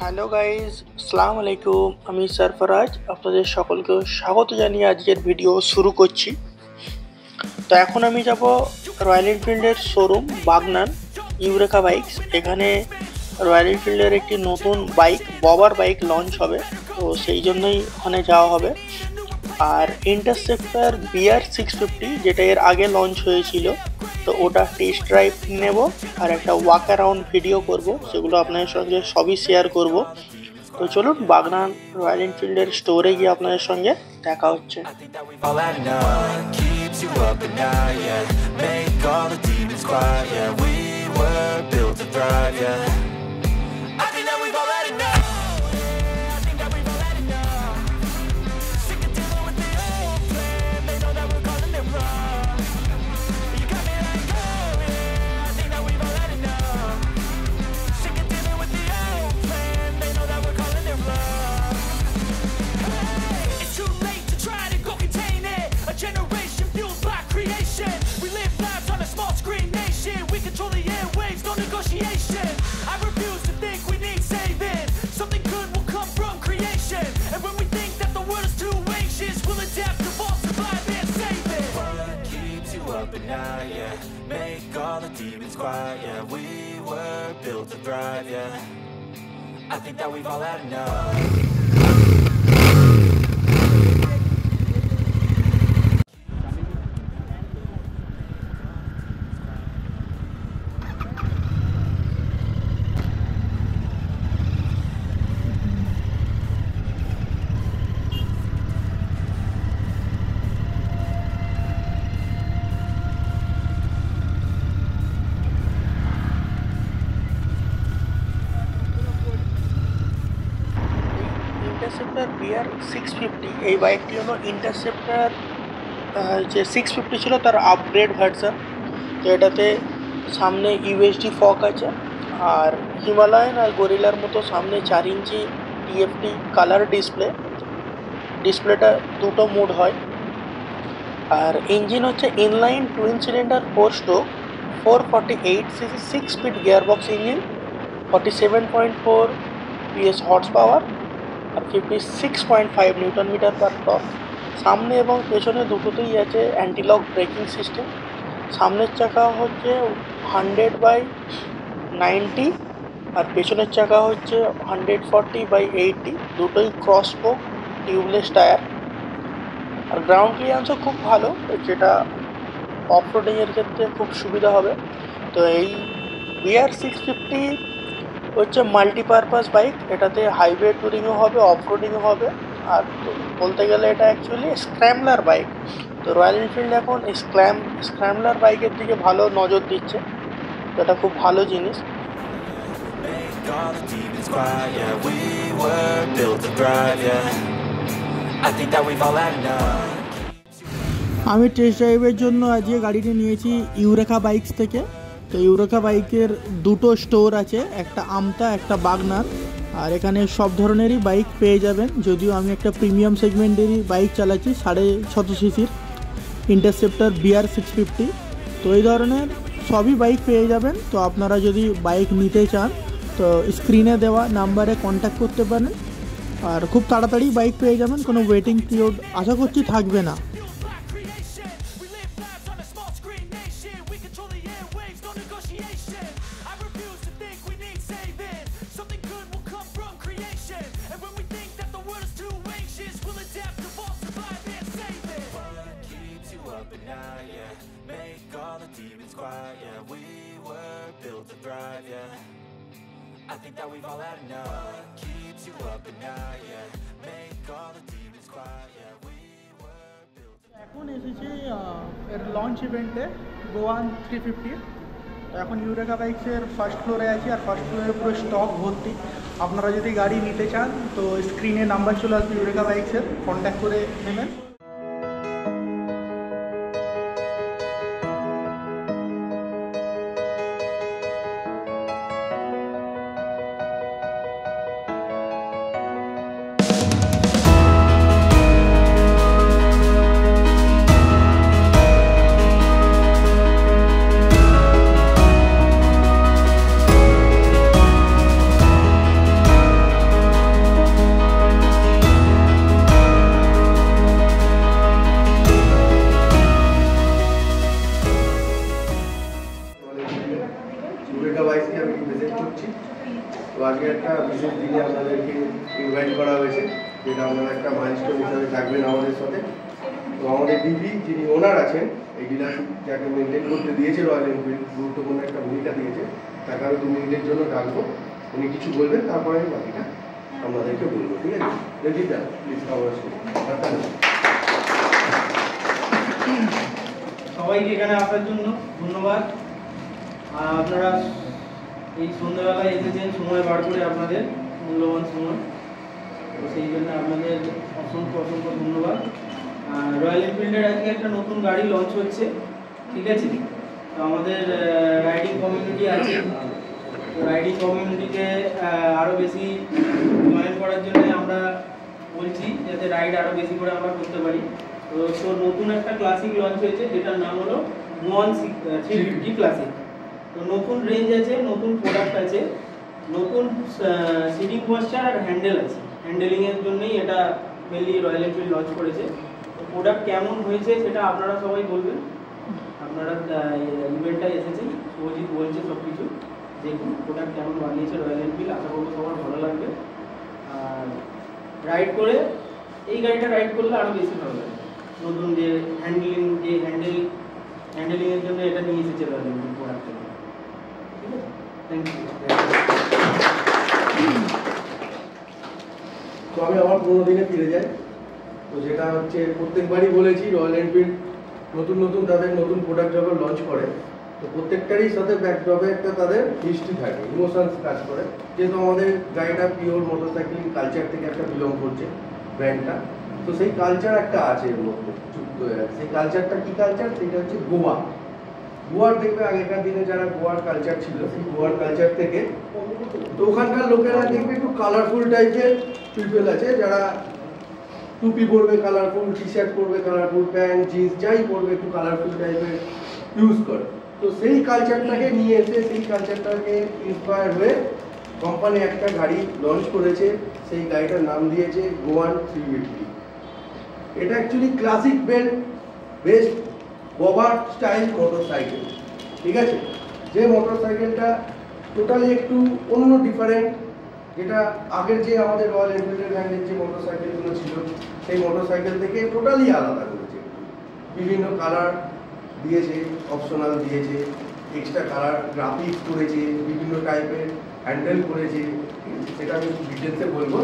Hello guys, আসসালামু আলাইকুম। আমি সরফরাজ আপনাদের সকলকে স্বাগত জানিয়ে আজকের ভিডিও শুরু করছি। তো এখন আমি যাব রয়্যাল এনফিল্ডের শোরুম বাগনান ইউরেকা বাইকস। এখানে রয়্যাল এনফিল্ডের একটি নতুন বাইক ববার বাইক লঞ্চ হবে, তো সেই জন্যই ওখানে যাওয়া হবে। আর ইন্টারসেপ্টর বিআর 650 যেটা এর আগে লঞ্চ হয়েছিল, তো ওটা টেস্ট ড্রাইভ নেব আর একটা ওয়াক অ্যারাউন্ড ভিডিও করব, সেগুলো আপনাদের সঙ্গে সবই শেয়ার করব। তো চলুন বাগনান রয়্যাল এনফিল্ডের স্টোরে গিয়ে আপনাদের সঙ্গে দেখা হচ্ছে। I think that we've all had enough. Interceptor BR 650 এই বাইকটি হলো ইন্টারসেপ্টর যে 650 ছিল তার আপগ্রেড ভার্সন। তো এটাতে সামনে ইউএসডি ফক আছে, আর হিমালয়ান আর গরিলার মতো সামনে 4 ইঞ্চি টিএফটি কালার ডিসপ্লেটা দুটো মোড হয়। আর ইঞ্জিন হচ্ছে inline twin cylinder 4 stroke 448 CC 6 speed gearbox engine, 47.4 PS horse power আর 56.5 নিউটন মিটার পার টর্ক। সামনে এবং পেছনে দুটোতেই আছে অ্যান্টিলক ব্রেকিং সিস্টেম। সামনের চাকা হচ্ছে 100/90 আর পেছনের চাকা হচ্ছে 140/80, দুটোই ক্রস স্পোক টিউবলেস টায়ার। আর গ্রাউন্ড ক্লিয়ারেন্সও খুব ভালো, যেটা অফ রোডিংয়ের ক্ষেত্রে খুব সুবিধা হবে। তো এই বিআর 650 হচ্ছে মাল্টিপারপাস বাইক, এটাতে হাইওয়ে ট্যুরিংও হবে, অফ রোডিংও হবে। আর বলতে গেলে এটা অ্যাকচুয়ালি স্ক্র্যাম্বলার বাইক। তো রয়্যাল এনফিল্ড এখন স্ক্র্যাম্বলার বাইকের দিকে ভালো নজর দিচ্ছে, তো এটা খুব ভালো জিনিস। আমি টেস্ট ড্রাইভের জন্য আজকে গাড়িটি নিয়েছি ইউরেকা বাইকস থেকে। তো ইউরেকা বাইকের দুটো স্টোর আছে, একটা আমতা একটা বাগনান। আর এখানে সব ধরনেরই বাইক পেয়ে যাবেন, যদিও আমি একটা প্রিমিয়াম সেগমেন্টেরই বাইক চালাচ্ছি 650 সিসির ইন্টারসেপ্টর বিআর 650। তো এই ধরনের সবই বাইক পেয়ে যাবেন। তো আপনারা যদি বাইক নিতে চান তো স্ক্রিনে দেওয়া নাম্বারে কন্ট্যাক্ট করতে পারেন, আর খুব তাড়াতাড়ি বাইক পেয়ে যাবেন, কোনো ওয়েটিং পিরিয়ড আশা করছি থাকবে না। I think that we've all had enough. Keeps you up at night, yeah. Make all the demons quiet, yeah. We were built. এখন এসেছি এর লঞ্চ ইভেন্টে গোয়ান 350। তো এখন ইউরেকা বাইকসের ফার্স্ট ফ্লোরে আছি, আর ফার্স্ট ফ্লোরে পুরো স্টক ভর্তি। আপনারা যদি গাড়ি নিতে চান তো স্ক্রিনে নাম্বার চলে আসবে ইউরেকা বাইকসের, কন্ট্যাক্ট করে নেবেন। গোয়েটা বাইককে আমি রিপ্রেজেন্ট করছি। তো আজকে একটা বিশেষ দিনে আপনাদেরকে ইনভাইট করা হয়েছে, যেটা আপনারা একটা মাইলস্টোন হিসাবে থাকবেন আমাদের সাথে। তো আমাদের ডিপি যিনি ওনার আছেন, এই ডিলারশিপ যাকে মেনটেন করতে দিয়েছে রয়্যাল এনফিল্ড, গুরুত্বপূর্ণ একটা ভূমিকা দিয়েছে, তাকে আমি 2 মিনিটের জন্য ডাকবো। উনি কিছু বলবেন, তারপরে আমি বাকিটা আপনাদেরকে বলবো, ঠিক আছে? রঞ্জিতা প্লিজ কামার। সবাইকে এখানে আসার জন্য ধন্যবাদ। আপনারা এই সন্ধ্যাবেলায় এসেছেন সময় বার করে, আপনাদের মূল্যবান সময়, তো সেই জন্য আপনাদের অসংখ্য অসংখ্য ধন্যবাদ। রয়্যাল এনফিল্ডের আজকে একটা নতুন গাড়ি লঞ্চ হচ্ছে, ঠিক আছে? তো আমাদের রাইডিং কমিউনিটি আছে, তো রাইডিং কমিউনিটিতে আরও বেশি জয়েন করার জন্য আমরা বলছি যাতে রাইড আরও বেশি করে আমরা করতে পারি। তো নতুন একটা ক্লাসিক লঞ্চ হয়েছে, যেটার নাম হলো মুয়ান 350 ক্লাসিক। তো নতুন রেঞ্জ আছে, নতুন প্রোডাক্ট আছে, নতুন সিটিং পশ্চার আর হ্যান্ডেল আছে। হ্যান্ডেলিংয়ের জন্যই এটা মেনলি রয়্যাল এনফিল্ড লঞ্চ করেছে। তো প্রোডাক্ট কেমন হয়েছে সেটা আপনারা সবাই বলবেন। আপনারা ইভেন্টটায় এসেছেন, শুভজিৎ বলছে সব কিছু, দেখুন প্রোডাক্ট কেমন বানিয়েছে রয়্যাল এনফিল্ড। আশা করবো সবার ভালো লাগবে। আর রাইড করে, এই গাড়িটা রাইড করলে আরও বেশি ভালো লাগে। নতুন যে হ্যান্ডেলিংয়ের জন্য এটা নিয়ে এসেছে রয়্যাল এনফিল্ড প্রোডাক্টটা, ঠিক আছে? Thank you. তো আমি আমার পুরোনো দিনে ফিরে যাই। তো যেটা হচ্ছে প্রত্যেকবারই বলেছি, রয়্যাল এনফিল্ড নতুন নতুন তাদের নতুন প্রোডাক্ট যখন লঞ্চ করে, তো প্রত্যেকটারই সাথে ব্যাকড্রপে একটা তাদের হিস্ট্রি থাকে, ইমোশনস কাজ করে। যেহেতু আমাদের গাড়িটা পিওর মোটরসাইকেলিং কালচার থেকে একটা বিলং করছে ব্র্যান্ডটা, তো সেই কালচার একটা আছে এর মধ্যে যুক্ত হয়ে আছে। সেই কালচারটা কি কালচার? সেটা হচ্ছে গোয়া। গোয়ার দেখবে আগেকার দিনে যারা গোয়ার কালচার ছিল, সেই গোয়ার কালচার থেকে, তো ওখানকার লোকেরা দেখবে একটু কালারফুল টাইপের পিপল আছে, যারা টুপি পরবে কালারফুল, টি শার্ট পরবে কালারফুল, প্যান্ট জিন্স যাই পরবে একটু কালারফুল টাইপের ইউজ করে। তো সেই কালচারটাকে নিয়ে এসে, সেই কালচারটাকে ইন্সপায়ার হয়ে কোম্পানি একটা গাড়ি লঞ্চ করেছে। সেই গাড়িটার নাম দিয়েছে গোয়ান 350। এটা actually classic best ববার style motorcycle, ঠিক আছে? যে মোটরসাইকেলটা টোটালি একটু অন্য ডিফারেন্ট, যেটা আগের যে আমাদের রয়্যাল এনফিল্ডের ব্র্যান্ডের যে মোটরসাইকেলগুলো ছিল, সেই মোটরসাইকেল থেকে টোটালি আলাদা করেছে। বিভিন্ন কালার দিয়েছে, অপশনাল দিয়েছে, এক্সট্রা কালার গ্রাফিক্স করেছে, বিভিন্ন টাইপের হ্যান্ডেল করেছে, সেটা আমি ডিটেলসে বলবো।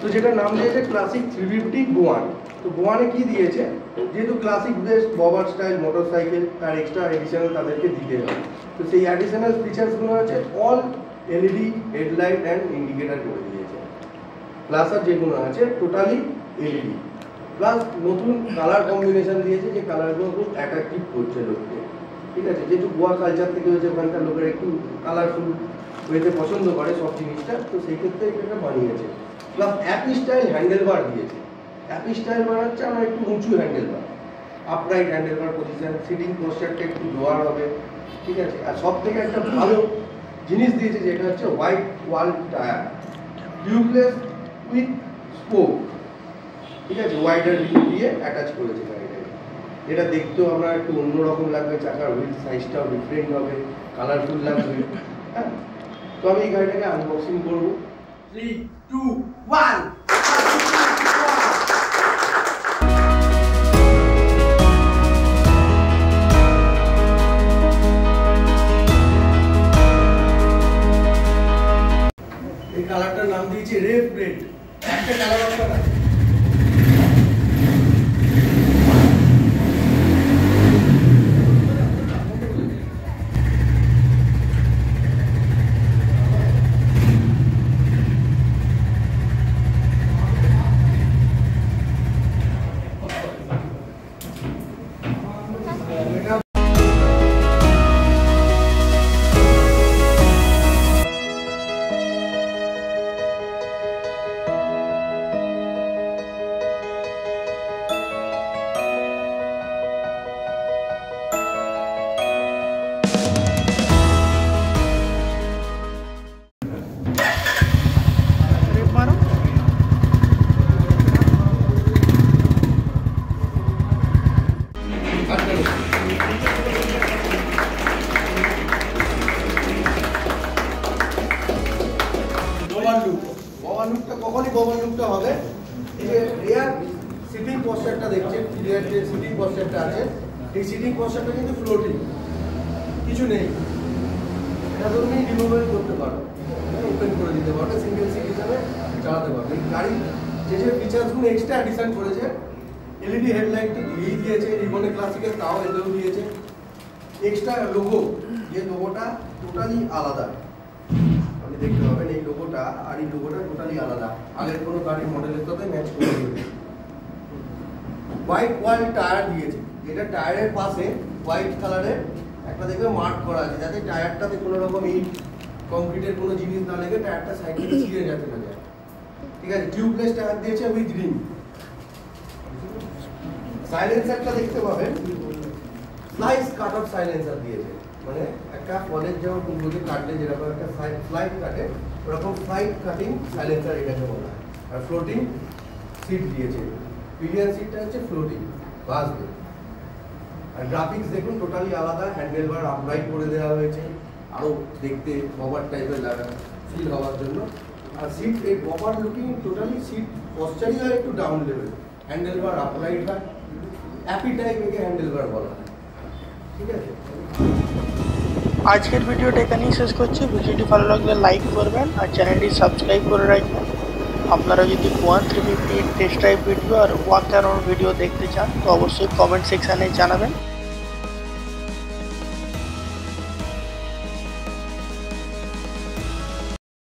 তো যেটা নাম দিয়েছে ক্লাসিক 350 গোয়ান। তো গোয়ানে কি দিয়েছে, যেহেতু ক্লাসিক বেস্ট ববার স্টাইল মোটরসাইকেল, তার এক্সট্রা এডিশনাল তাদেরকে দিতে হবে। তো সেই অ্যাডিশনাল ফিচার্সগুলো হচ্ছে all LED headlight and indicator করে দিয়েছে, প্লাস আর যেগুলো আছে টোটালি এলইডি, প্লাস নতুন কালার কম্বিনেশন দিয়েছে, যে কালারগুলো খুব অ্যাট্রাকটিভ করছে লোককে, ঠিক আছে? যেহেতু গোয়া কালচার থেকে হয়েছে, ওখানকার লোকেরা একটু কালারফুল ওয়েতে পছন্দ করে সব জিনিসটা, তো সেই ক্ষেত্রে এটা বানিয়েছে। Plus ape style handle bar দিয়েছে। অ্যাপি স্টাইল বার হচ্ছে আমরা একটু উঁচু handle bar, upright handle bar position, seating পোস্টারটা একটু লোয়ার হবে, ঠিক আছে? আর সব থেকে একটা ভালো জিনিস দিয়েছে, যেটা হচ্ছে white wall tyre, tubeless with spoke, ঠিক আছে? ওয়াইডার রিম দিয়ে অ্যাটাচ করেছে গাড়িটাকে, যেটা দেখতেও আমরা একটু অন্যরকম লাগবে, চাকার হুইল সাইজটাও ডিফারেন্ট হবে, কালারফুল লাগবে, হ্যাঁ? তো আমি এই গাড়িটাকে আনবক্সিং করবো। 3, 2, 1। এই কালারটার নাম দিয়েছি রেড রেড। একটা কালার অপশন আছে। লুকটা হবে। এই যে রিয়ার সিটিং পশ্চারটা দেখছেন, রিয়ার যে সিটিং পশ্চারটা আছে, এই সিটিং পশ্চারটা কিন্তু ফ্লোটিং, কিছু নেই। এটা তুমি রিমুভেল করতে পারো, ওপেন করে দিতে পারো, সিঙ্গেল সিট হিসাবে চালাতে পারো। এই গাড়ি যে যে ফিচার্সগুলো এক্সট্রা অ্যাডিশন করেছে, এলইডি হেডলাইট তো দিয়েই দিয়েছে, রিবনে ক্লাসিকের তাও এতেও দিয়েছে। এক্সট্রা লোগো, যে লোগোটা টোটালি আলাদা, আপনি দেখতে পাবেন এই লোগোটা আর এই লোগোটা টোটালি আলাদা, আগের কোনো গাড়ির মডেলের সাথে ম্যাচ করে দিয়েছে। হোয়াইট ওয়াল টায়ার দিয়েছে, যেটা টায়ারের পাশে হোয়াইট কালারের একটা দেখবে মার্ক করা আছে, যাতে টায়ারটাতে কোনো রকম ইট কংক্রিটের কোনো জিনিস না লেগে টায়ারটা সাইড থেকে ছিঁড়ে যাতে না যায়। ঠিক আছে, টিউবলেস টায়ার দিয়েছে উইথ রিং। সাইলেন্সারটা দেখতে পাবেন স্লাইস কাট অফ সাইলেন্সার দিয়েছে, মানে একটা কলেজ যেমন কুকুরকে কাটলে যেরকম একটা ফ্লাইট কাটে, ওরকম ফ্লাইট কাটিং সাইলেন্সার এটাকে বলা হয়। আর ফ্লোটিং সিট দিয়েছে, পিলিয়ন সিটটা হচ্ছে ফ্লোটিং বাসবে। আর গ্রাফিক্স দেখুন টোটালি আলাদা, হ্যান্ডেল বার আপরাইট করে দেওয়া হয়েছে আরও দেখতে ববার টাইপের লাগা ফিল হওয়ার জন্য। আর সিট এই ববার লুকিং টোটালি সিট পশ্চারই হয় একটু down level, handle bar upright হয়, হ্যাপি টাইপ একে হ্যান্ডেল বার বলা হয়। ঠিক আছে, আজকের ভিডিওটা এখানেই শেষ করছি। ভিডিওটি ভালো লাগলে লাইক করবেন আর চ্যানেলটি সাবস্ক্রাইব করে রাখবেন। আপনারা যদি 1350 টেস্ট ড্রাইভ ভিডিও আর ওয়াক অ্যারাউন্ড ভিডিও দেখতে চান তো অবশ্যই কমেন্ট সেকশানে জানাবেন।